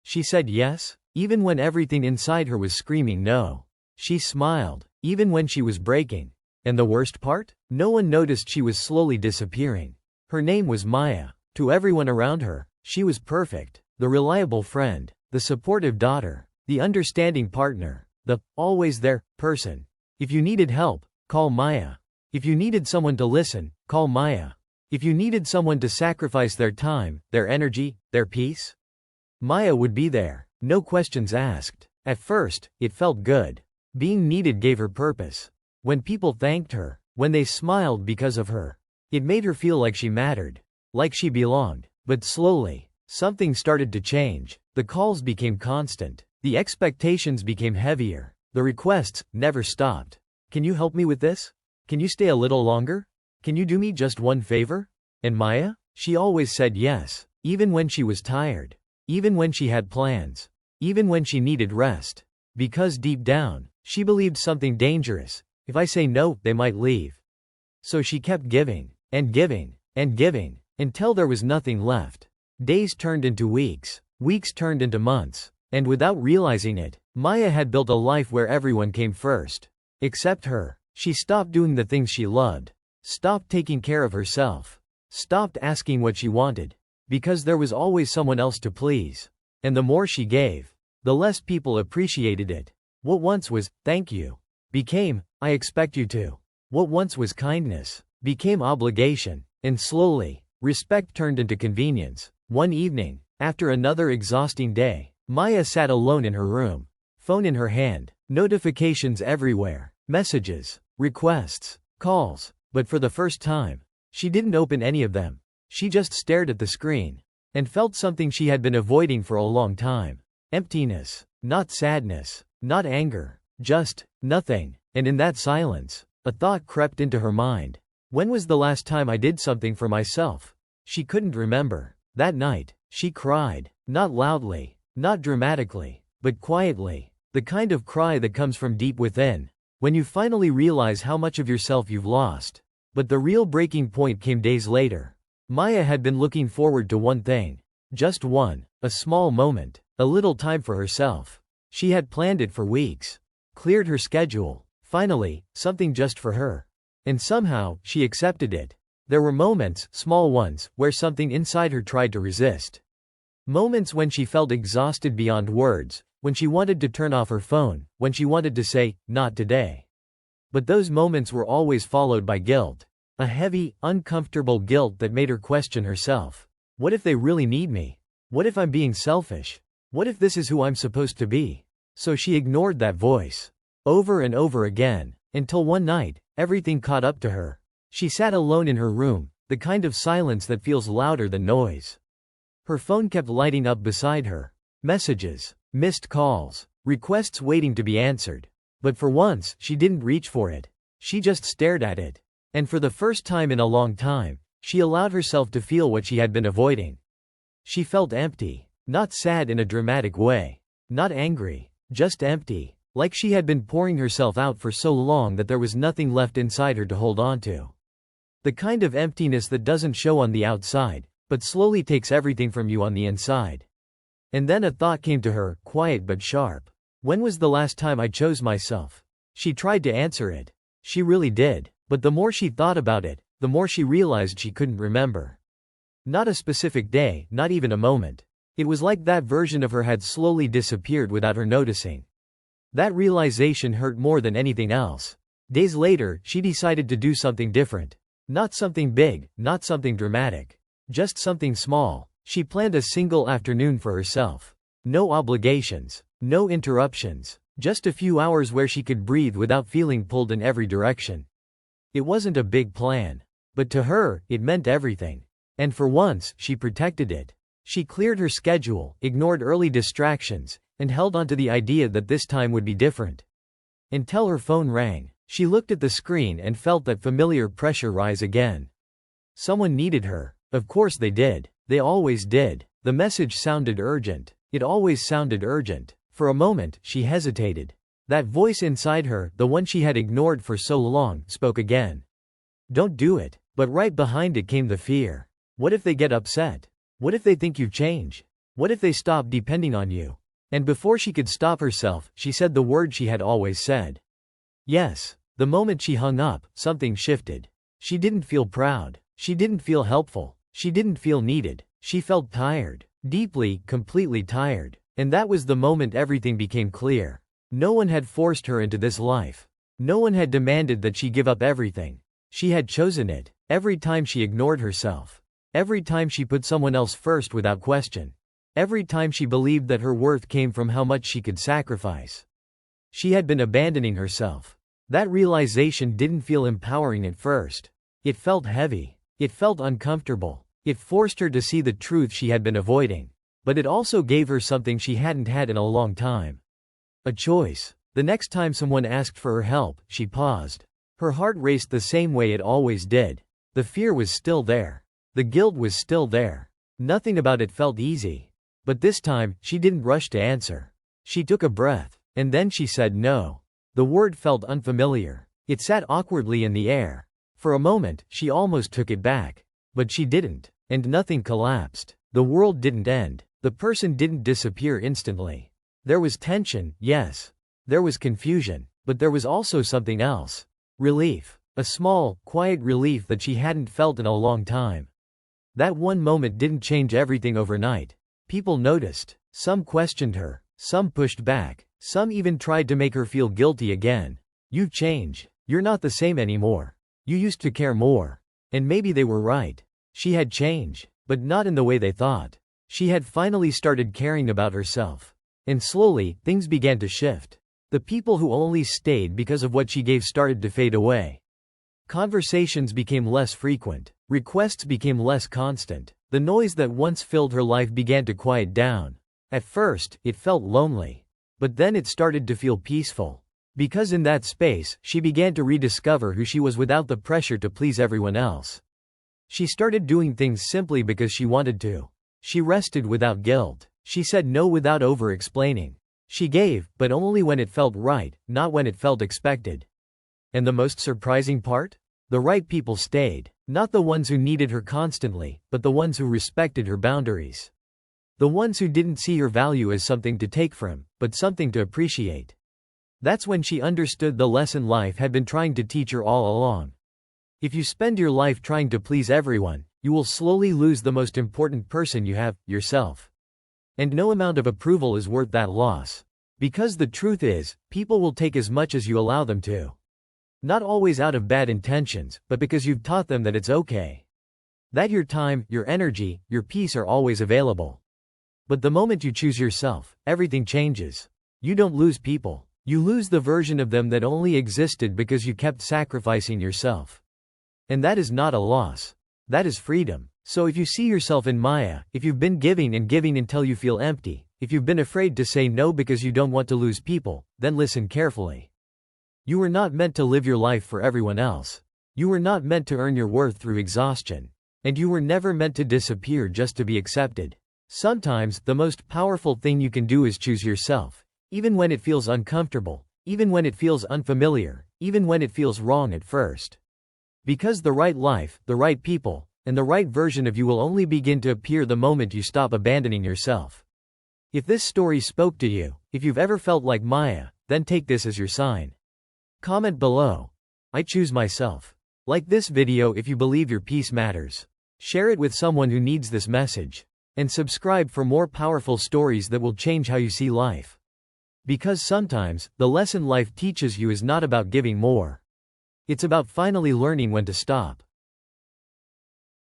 She said yes, even when everything inside her was screaming no. She smiled, even when she was breaking. And the worst part? No one noticed she was slowly disappearing. Her name was Maya. To everyone around her, she was perfect. The reliable friend, the supportive daughter, the understanding partner, the always there person. If you needed help, call Maya. If you needed someone to listen, call Maya. If you needed someone to sacrifice their time, their energy, their peace, Maya would be there. No questions asked. At first, it felt good. Being needed gave her purpose. When people thanked her, when they smiled because of her, it made her feel like she mattered, like she belonged. But slowly, something started to change. The calls became constant. The expectations became heavier. The requests never stopped. Can you help me with this? Can you stay a little longer? Can you do me just one favor? And Maya? She always said yes, even when she was tired, even when she had plans, even when she needed rest. Because deep down, she believed something dangerous. If I say no, they might leave. So she kept giving, and giving, and giving, until there was nothing left. Days turned into weeks, weeks turned into months, and without realizing it, Maya had built a life where everyone came first. Except her. She stopped doing the things she loved, stopped taking care of herself, stopped asking what she wanted, because there was always someone else to please. And the more she gave, the less people appreciated it. What once was, thank you, became, I expect you to. What once was kindness, became obligation. And slowly, respect turned into convenience. One evening, after another exhausting day, Maya sat alone in her room, phone in her hand, notifications everywhere, messages, requests, calls. But for the first time, she didn't open any of them. She just stared at the screen, and felt something she had been avoiding for a long time. Emptiness. Not sadness, not anger, just nothing. And in that silence, a thought crept into her mind. When was the last time I did something for myself? She couldn't remember. That night, she cried. Not loudly, not dramatically, but quietly. The kind of cry that comes from deep within, when you finally realize how much of yourself you've lost. But the real breaking point came days later. Maya had been looking forward to one thing. Just one. A small moment. A little time for herself. She had planned it for weeks. Cleared her schedule. Finally, something just for her. And somehow, she accepted it. There were moments, small ones, where something inside her tried to resist. Moments when she felt exhausted beyond words, when she wanted to turn off her phone, when she wanted to say, not today. But those moments were always followed by guilt. A heavy, uncomfortable guilt that made her question herself. What if they really need me? What if I'm being selfish? What if this is who I'm supposed to be? So she ignored that voice. Over and over again. Until one night, everything caught up to her. She sat alone in her room, the kind of silence that feels louder than noise. Her phone kept lighting up beside her. Messages, missed calls, requests waiting to be answered. But for once, she didn't reach for it. She just stared at it. And for the first time in a long time, she allowed herself to feel what she had been avoiding. She felt empty. Not sad in a dramatic way. Not angry. Just empty. Like she had been pouring herself out for so long that there was nothing left inside her to hold on to. The kind of emptiness that doesn't show on the outside, but slowly takes everything from you on the inside. And then a thought came to her, quiet but sharp. When was the last time I chose myself? She tried to answer it. She really did. But the more she thought about it, the more she realized she couldn't remember. Not a specific day, not even a moment. It was like that version of her had slowly disappeared without her noticing. That realization hurt more than anything else. Days later, she decided to do something different. Not something big, not something dramatic. Just something small. She planned a single afternoon for herself. No obligations. No interruptions. Just a few hours where she could breathe without feeling pulled in every direction. It wasn't a big plan. But to her, it meant everything. And for once, she protected it. She cleared her schedule, ignored early distractions, and held on to the idea that this time would be different. Until her phone rang. She looked at the screen and felt that familiar pressure rise again. Someone needed her. Of course they did. They always did. The message sounded urgent. It always sounded urgent. For a moment, she hesitated. That voice inside her, the one she had ignored for so long, spoke again. Don't do it. But right behind it came the fear. What if they get upset? What if they think you've changed? What if they stopped depending on you? And before she could stop herself, she said the word she had always said. Yes. The moment she hung up, something shifted. She didn't feel proud. She didn't feel helpful. She didn't feel needed. She felt tired. Deeply, completely tired. And that was the moment everything became clear. No one had forced her into this life. No one had demanded that she give up everything. She had chosen it. Every time she ignored herself. Every time she put someone else first without question. Every time she believed that her worth came from how much she could sacrifice. She had been abandoning herself. That realization didn't feel empowering at first. It felt heavy. It felt uncomfortable. It forced her to see the truth she had been avoiding. But it also gave her something she hadn't had in a long time. A choice. The next time someone asked for her help, she paused. Her heart raced the same way it always did. The fear was still there. The guilt was still there. Nothing about it felt easy. But this time, she didn't rush to answer. She took a breath. And then she said no. The word felt unfamiliar. It sat awkwardly in the air. For a moment, she almost took it back. But she didn't. And nothing collapsed. The world didn't end. The person didn't disappear instantly. There was tension, yes. There was confusion. But there was also something else. Relief. A small, quiet relief that she hadn't felt in a long time. That one moment didn't change everything overnight. People noticed. Some questioned her. Some pushed back. Some even tried to make her feel guilty again. You've changed. You're not the same anymore. You used to care more. And maybe they were right. She had changed, but not in the way they thought. She had finally started caring about herself. And slowly, things began to shift. The people who only stayed because of what she gave started to fade away. Conversations became less frequent. Requests became less constant. The noise that once filled her life began to quiet down. At first, it felt lonely. But then it started to feel peaceful. Because in that space, she began to rediscover who she was without the pressure to please everyone else. She started doing things simply because she wanted to. She rested without guilt. She said no without over-explaining. She gave, but only when it felt right, not when it felt expected. And the most surprising part? The right people stayed. Not the ones who needed her constantly, but the ones who respected her boundaries. The ones who didn't see her value as something to take from, but something to appreciate. That's when she understood the lesson life had been trying to teach her all along. If you spend your life trying to please everyone, you will slowly lose the most important person you have, yourself. And no amount of approval is worth that loss. Because the truth is, people will take as much as you allow them to. Not always out of bad intentions, but because you've taught them that it's okay. That your time, your energy, your peace are always available. But the moment you choose yourself, everything changes. You don't lose people. You lose the version of them that only existed because you kept sacrificing yourself. And that is not a loss. That is freedom. So if you see yourself in Maya, if you've been giving and giving until you feel empty, if you've been afraid to say no because you don't want to lose people, then listen carefully. You were not meant to live your life for everyone else. You were not meant to earn your worth through exhaustion. And you were never meant to disappear just to be accepted. Sometimes, the most powerful thing you can do is choose yourself. Even when it feels uncomfortable. Even when it feels unfamiliar. Even when it feels wrong at first. Because the right life, the right people, and the right version of you will only begin to appear the moment you stop abandoning yourself. If this story spoke to you, if you've ever felt like Maya, then take this as your sign. Comment below. I choose myself. Like this video if you believe your peace matters. Share it with someone who needs this message. And subscribe for more powerful stories that will change how you see life. Because sometimes, the lesson life teaches you is not about giving more. It's about finally learning when to stop.